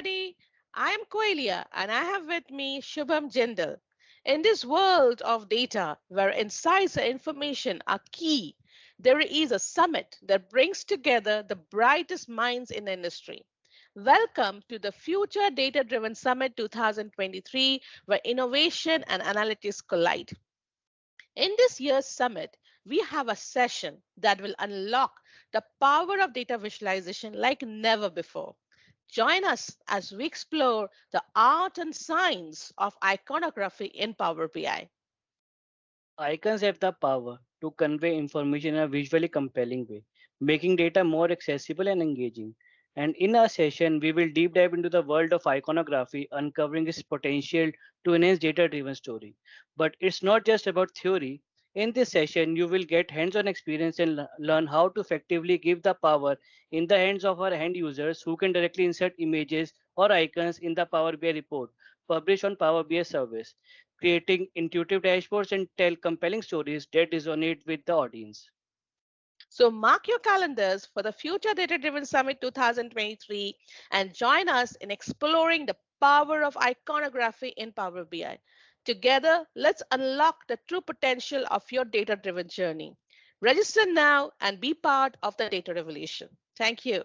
I am Koyelia and I have with me Shubham Jindal. In this world of data where insights and information are key, there is a summit that brings together the brightest minds in the industry. Welcome to the Future Data Driven Summit 2023, where innovation and analytics collide. In this year's summit, we have a session that will unlock the power of data visualization like never before. Join us as we explore the art and science of iconography in Power BI. Icons have the power to convey information in a visually compelling way, making data more accessible and engaging. And in our session, we will deep dive into the world of iconography, uncovering its potential to enhance data driven story. But it's not just about theory. In this session, you will get hands on experience and learn how to effectively give the power in the hands of our end users who can directly insert images or icons in the Power BI report published on Power BI service, creating intuitive dashboards and tell compelling stories that resonate with the audience. So mark your calendars for the Future Data Driven Summit 2023 and join us in exploring the power of iconography in Power BI. Together, let's unlock the true potential of your data driven journey. Register now and be part of the data revolution. Thank you.